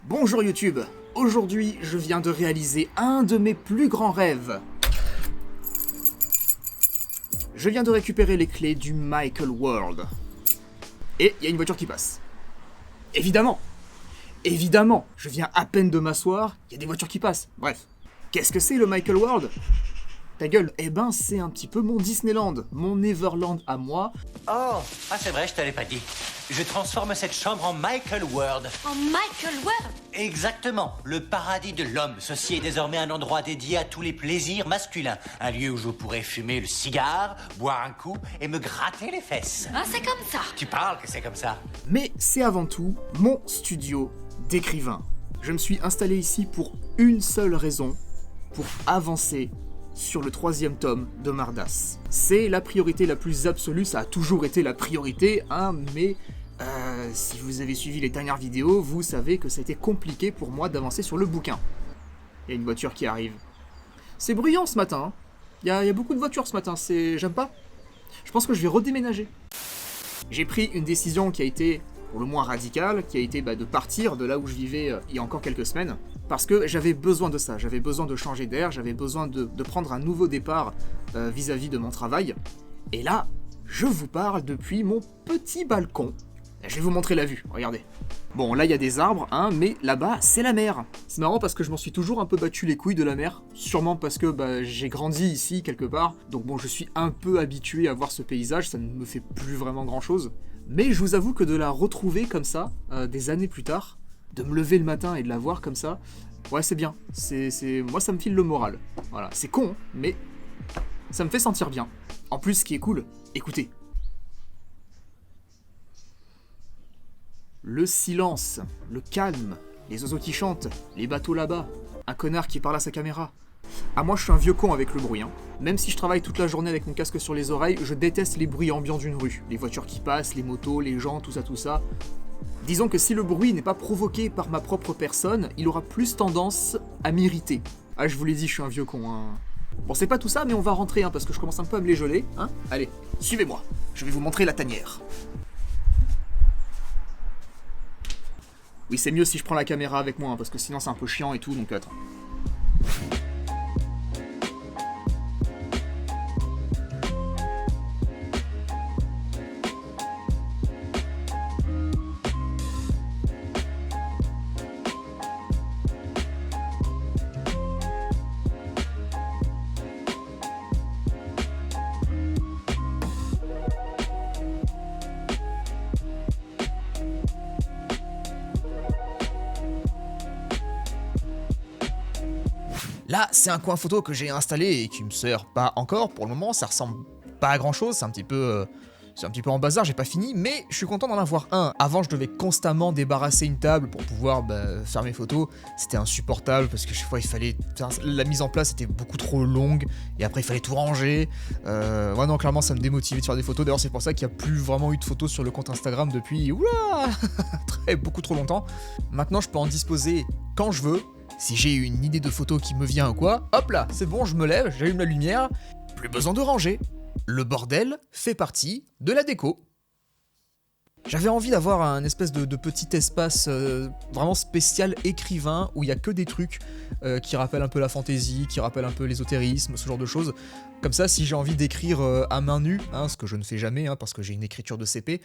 Bonjour YouTube, aujourd'hui je viens de réaliser un de mes plus grands rêves. Je viens de récupérer les clés du Michael World. Et il y a une voiture qui passe. Évidemment, je viens à peine de m'asseoir, il y a des voitures qui passent. Bref, qu'est-ce que c'est le Michael World ? Ta gueule, eh ben c'est un petit peu mon Disneyland, mon Neverland à moi. Oh, c'est vrai, je te l'avais pas dit. Je transforme cette chambre en Michael World. En Michael World ? Exactement, le paradis de l'homme. Ceci est désormais un endroit dédié à tous les plaisirs masculins. Un lieu où je pourrais fumer le cigare, boire un coup et me gratter les fesses. Ah, c'est comme ça. Tu parles que c'est comme ça. Mais c'est avant tout mon studio d'écrivain. Je me suis installé ici pour une seule raison, pour avancer sur le 3e tome de Mardas. C'est la priorité la plus absolue, ça a toujours été la priorité, mais si vous avez suivi les dernières vidéos, vous savez que c'était compliqué pour moi d'avancer sur le bouquin. Il y a une voiture qui arrive. C'est bruyant ce matin, il y a beaucoup de voitures ce matin, j'aime pas. Je pense que je vais redéménager. J'ai pris une décision qui a été pour le moins radicale, qui a été de partir de là où je vivais il y a encore quelques semaines, parce que j'avais besoin de ça, j'avais besoin de changer d'air, j'avais besoin de prendre un nouveau départ vis-à-vis de mon travail. Et là, je vous parle depuis mon petit balcon. Je vais vous montrer la vue, regardez. Bon, là il y a des arbres, mais là-bas c'est la mer. C'est marrant parce que je m'en suis toujours un peu battu les couilles de la mer, sûrement parce que j'ai grandi ici quelque part, donc bon, je suis un peu habitué à voir ce paysage, ça ne me fait plus vraiment grand-chose. Mais je vous avoue que de la retrouver comme ça, des années plus tard, de me lever le matin et de la voir comme ça, ouais c'est bien, moi ça me file le moral. Voilà, c'est con, mais ça me fait sentir bien. En plus, ce qui est cool, écoutez. Le silence, le calme, les oiseaux qui chantent, les bateaux là-bas, un connard qui parle à sa caméra. Ah, moi je suis un vieux con avec le bruit, Même si je travaille toute la journée avec mon casque sur les oreilles, je déteste les bruits ambiants d'une rue. Les voitures qui passent, les motos, les gens, tout ça. Disons que si le bruit n'est pas provoqué par ma propre personne, il aura plus tendance à m'irriter. Ah, je vous l'ai dit, je suis un vieux con, Bon, c'est pas tout ça, mais on va rentrer, parce que je commence un peu à me les geler, Allez, suivez-moi, je vais vous montrer la tanière. Oui, c'est mieux si je prends la caméra avec moi, parce que sinon c'est un peu chiant et tout, donc attends. Là, c'est un coin photo que j'ai installé et qui me sert pas encore pour le moment, ça ressemble pas à grand chose, c'est un petit peu en bazar, j'ai pas fini, mais je suis content d'en avoir un. Avant, je devais constamment débarrasser une table pour pouvoir faire mes photos, c'était insupportable parce que chaque fois il fallait, la mise en place était beaucoup trop longue et après il fallait tout ranger. Ouais, non, clairement ça me démotivait de faire des photos, d'ailleurs c'est pour ça qu'il n'y a plus vraiment eu de photos sur le compte Instagram depuis beaucoup trop longtemps. Maintenant je peux en disposer quand je veux. Si j'ai une idée de photo qui me vient ou quoi, hop là, c'est bon, je me lève, j'allume la lumière, plus besoin de ranger. Le bordel fait partie de la déco. J'avais envie d'avoir un espèce de petit espace vraiment spécial écrivain où il y a que des trucs qui rappellent un peu la fantaisie, qui rappellent un peu l'ésotérisme, ce genre de choses. Comme ça, si j'ai envie d'écrire à main nue, ce que je ne fais jamais parce que j'ai une écriture de CP,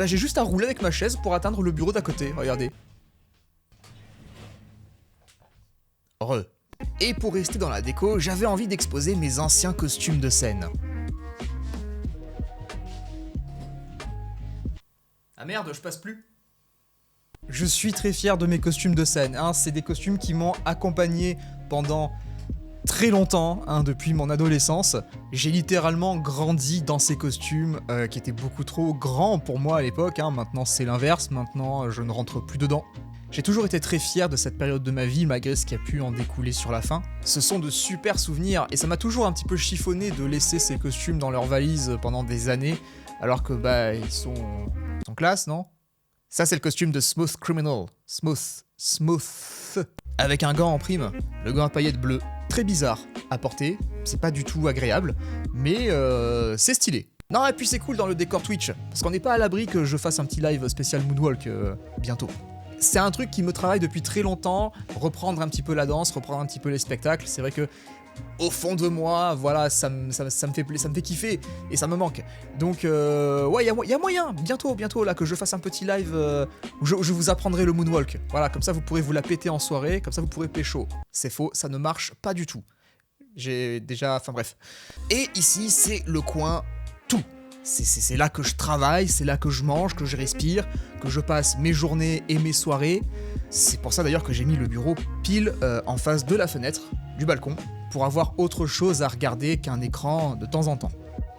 j'ai juste à rouler avec ma chaise pour atteindre le bureau d'à côté, regardez. Et pour rester dans la déco, j'avais envie d'exposer mes anciens costumes de scène. Ah merde, je passe plus. Je suis très fier de mes costumes de scène, c'est des costumes qui m'ont accompagné pendant très longtemps, depuis mon adolescence. J'ai littéralement grandi dans ces costumes qui étaient beaucoup trop grands pour moi à l'époque, maintenant c'est l'inverse, maintenant je ne rentre plus dedans. J'ai toujours été très fier de cette période de ma vie, malgré ce qui a pu en découler sur la fin. Ce sont de super souvenirs, et ça m'a toujours un petit peu chiffonné de laisser ces costumes dans leur valise pendant des années, alors que ils sont classe, non ? Ça c'est le costume de Smooth Criminal. Smooth. Avec un gant en prime, le gant à paillettes bleues. Très bizarre à porter, c'est pas du tout agréable, mais c'est stylé. Non, et puis c'est cool dans le décor Twitch, parce qu'on n'est pas à l'abri que je fasse un petit live spécial Moonwalk bientôt. C'est un truc qui me travaille depuis très longtemps, reprendre un petit peu la danse, reprendre un petit peu les spectacles. C'est vrai que au fond de moi, voilà, ça me fait kiffer et ça me manque. Donc ouais, il y a moyen, bientôt là, que je fasse un petit live où je vous apprendrai le Moonwalk. Voilà, comme ça vous pourrez vous la péter en soirée, comme ça vous pourrez pécho. C'est faux, ça ne marche pas du tout. J'ai déjà... Enfin bref. Et ici, c'est le coin tout. C'est là que je travaille, c'est là que je mange, que je respire, que je passe mes journées et mes soirées. C'est pour ça d'ailleurs que j'ai mis le bureau pile en face de la fenêtre, du balcon, pour avoir autre chose à regarder qu'un écran de temps en temps.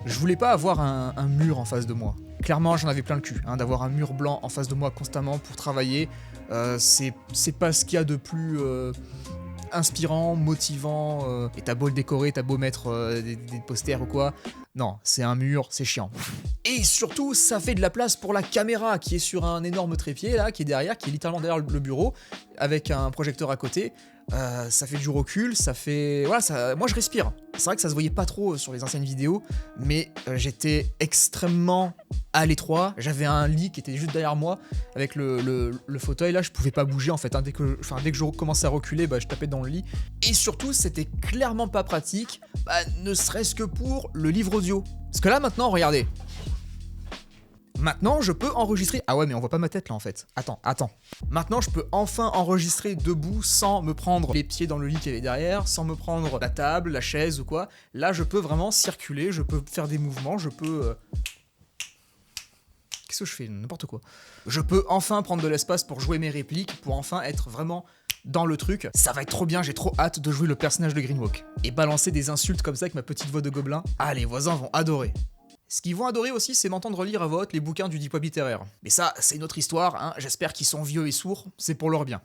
Je voulais pas avoir un mur en face de moi. Clairement, j'en avais plein le cul, d'avoir un mur blanc en face de moi constamment pour travailler. C'est pas ce qu'il y a de plus... inspirant, motivant, et t'as beau le décorer, t'as beau mettre des posters ou quoi, non, c'est un mur, c'est chiant. Et surtout, ça fait de la place pour la caméra qui est sur un énorme trépied là, qui est derrière, qui est littéralement derrière le bureau, avec un projecteur à côté. Ça fait du recul, ça fait... Voilà, ça... moi je respire. C'est vrai que ça se voyait pas trop sur les anciennes vidéos, mais j'étais extrêmement à l'étroit. J'avais un lit qui était juste derrière moi, avec le fauteuil là, je pouvais pas bouger en fait. Dès que je commençais à reculer, je tapais dans le lit. Et surtout, c'était clairement pas pratique, ne serait-ce que pour le livre audio. Parce que là maintenant, regardez. Maintenant, je peux enregistrer... Ah ouais, mais on voit pas ma tête là en fait. Attends. Maintenant, je peux enfin enregistrer debout sans me prendre les pieds dans le lit qu'il y avait derrière, sans me prendre la table, la chaise ou quoi. Là, je peux vraiment circuler, je peux faire des mouvements, je peux... Qu'est-ce que je fais? N'importe quoi. Je peux enfin prendre de l'espace pour jouer mes répliques, pour enfin être vraiment dans le truc. Ça va être trop bien, j'ai trop hâte de jouer le personnage de Greenwalk. Et balancer des insultes comme ça avec ma petite voix de gobelin. Ah, les voisins vont adorer. Ce qu'ils vont adorer aussi, c'est m'entendre lire à voix haute les bouquins du Deep Web littéraire. Mais ça, c'est une autre histoire, j'espère qu'ils sont vieux et sourds, c'est pour leur bien.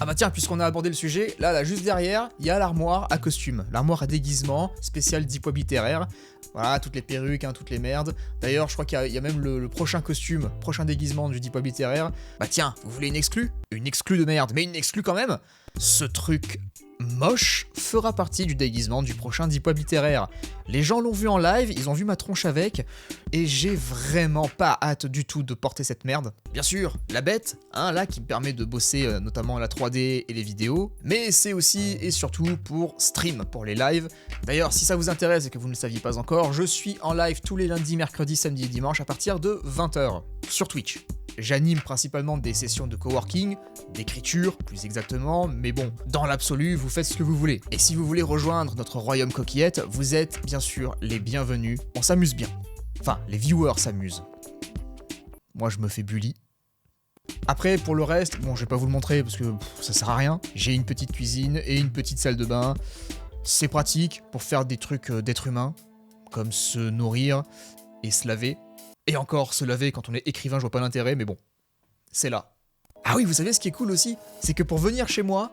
Ah bah tiens, puisqu'on a abordé le sujet, là juste derrière, il y a l'armoire à costume, l'armoire à déguisement, spécial Deep Web littéraire. Voilà, toutes les perruques, toutes les merdes. D'ailleurs, je crois qu'il y a même le prochain costume, prochain déguisement du Deep Web littéraire. Bah tiens, vous voulez une exclue? Une exclue de merde, mais une exclue quand même. Ce truc moche fera partie du déguisement du prochain Deep Web littéraire. Les gens l'ont vu en live, ils ont vu ma tronche avec, et j'ai vraiment pas hâte du tout de porter cette merde. Bien sûr, la bête, là qui me permet de bosser notamment la 3D et les vidéos, mais c'est aussi et surtout pour stream, pour les lives. D'ailleurs, si ça vous intéresse et que vous ne le saviez pas encore, je suis en live tous les lundis, mercredis, samedis et dimanches à partir de 20h sur Twitch. J'anime principalement des sessions de coworking, d'écriture plus exactement, mais bon, dans l'absolu, vous faites ce que vous voulez. Et si vous voulez rejoindre notre royaume coquillette, vous êtes bien sûr les bienvenus. On s'amuse bien. Enfin, les viewers s'amusent. Moi, je me fais bully. Après, pour le reste, bon, je vais pas vous le montrer parce que ça sert à rien. J'ai une petite cuisine et une petite salle de bain. C'est pratique pour faire des trucs d'être humain, comme se nourrir et se laver. Et encore, se laver quand on est écrivain, je vois pas l'intérêt, mais bon, c'est là. Ah oui, vous savez ce qui est cool aussi, c'est que pour venir chez moi,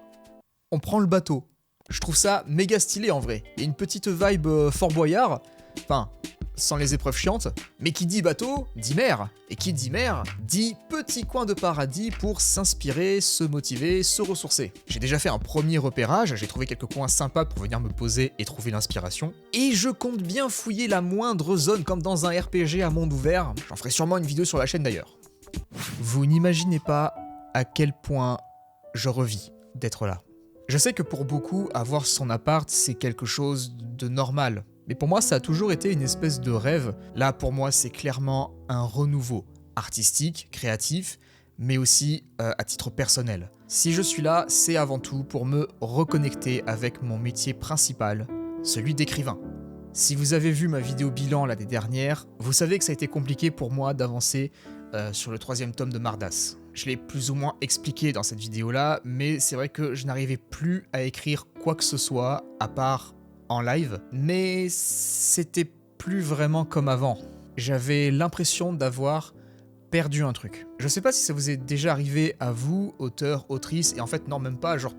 on prend le bateau. Je trouve ça méga stylé en vrai. Il y a une petite vibe Fort Boyard, enfin, sans les épreuves chiantes, mais qui dit bateau, dit mer. Et qui dit mer, dit petit coin de paradis pour s'inspirer, se motiver, se ressourcer. J'ai déjà fait un premier repérage, j'ai trouvé quelques coins sympas pour venir me poser et trouver l'inspiration. Et je compte bien fouiller la moindre zone comme dans un RPG à monde ouvert. J'en ferai sûrement une vidéo sur la chaîne d'ailleurs. Vous n'imaginez pas à quel point je revis d'être là. Je sais que pour beaucoup, avoir son appart, c'est quelque chose de normal. Mais pour moi, ça a toujours été une espèce de rêve. Là, pour moi, c'est clairement un renouveau artistique, créatif, mais aussi à titre personnel. Si je suis là, c'est avant tout pour me reconnecter avec mon métier principal, celui d'écrivain. Si vous avez vu ma vidéo bilan l'année dernière, vous savez que ça a été compliqué pour moi d'avancer sur le 3e tome de Mardas. Je l'ai plus ou moins expliqué dans cette vidéo-là, mais c'est vrai que je n'arrivais plus à écrire quoi que ce soit, à part en live, mais c'était plus vraiment comme avant. J'avais l'impression d'avoir perdu un truc. Je sais pas si ça vous est déjà arrivé à vous, auteur, autrice, et en fait non, même pas, genre,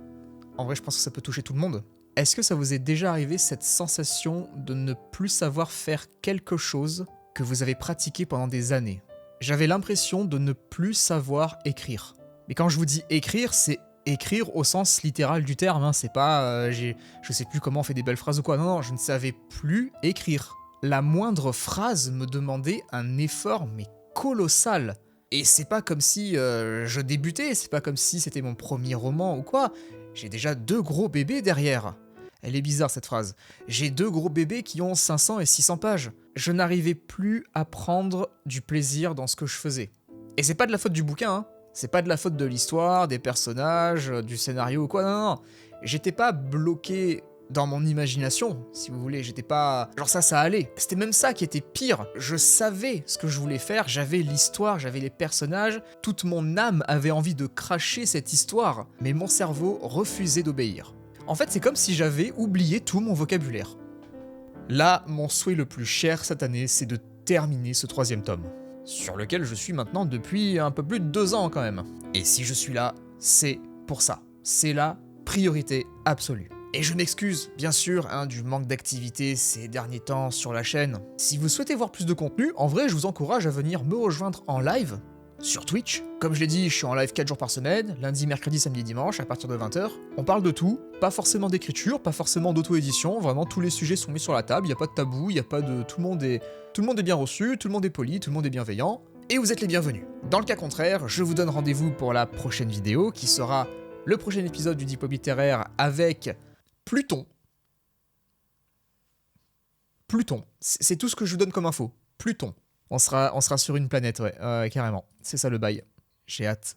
en vrai je pense que ça peut toucher tout le monde. Est-ce que ça vous est déjà arrivé cette sensation de ne plus savoir faire quelque chose que vous avez pratiqué pendant des années? J'avais l'impression de ne plus savoir écrire. Mais quand je vous dis écrire, c'est écrire au sens littéral du terme, c'est pas je sais plus comment on fait des belles phrases ou quoi, non, je ne savais plus écrire. la moindre phrase me demandait un effort mais colossal. Et c'est pas comme si je débutais, c'est pas comme si c'était mon premier roman ou quoi. J'ai déjà 2 gros bébés derrière. Elle est bizarre cette phrase. J'ai 2 gros bébés qui ont 500 et 600 pages. Je n'arrivais plus à prendre du plaisir dans ce que je faisais. Et c'est pas de la faute du bouquin, hein. C'est pas de la faute de l'histoire, des personnages, du scénario ou quoi, non. J'étais pas bloqué dans mon imagination, si vous voulez, j'étais pas... Genre ça allait. C'était même ça qui était pire. Je savais ce que je voulais faire, j'avais l'histoire, j'avais les personnages, toute mon âme avait envie de cracher cette histoire, mais mon cerveau refusait d'obéir. En fait, c'est comme si j'avais oublié tout mon vocabulaire. Là, mon souhait le plus cher cette année, c'est de terminer ce 3e tome, sur lequel je suis maintenant depuis un peu plus de 2 ans quand même. Et si je suis là, c'est pour ça. C'est la priorité absolue. Et je m'excuse, bien sûr, du manque d'activité ces derniers temps sur la chaîne. Si vous souhaitez voir plus de contenu, en vrai, je vous encourage à venir me rejoindre en live sur Twitch. Comme je l'ai dit, je suis en live 4 jours par semaine, lundi, mercredi, samedi, dimanche, à partir de 20h. On parle de tout, pas forcément d'écriture, pas forcément d'auto-édition, vraiment tous les sujets sont mis sur la table, il n'y a pas de tabou, il n'y a pas de... Tout le monde est bien reçu, tout le monde est poli, tout le monde est bienveillant, et vous êtes les bienvenus. Dans le cas contraire, je vous donne rendez-vous pour la prochaine vidéo, qui sera le prochain épisode du Diplôme littéraire avec... Pluton, c'est tout ce que je vous donne comme info. Pluton. On sera sur une planète, ouais, carrément. C'est ça le bail. J'ai hâte.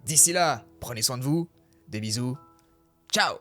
D'ici là, prenez soin de vous. Des bisous. Ciao!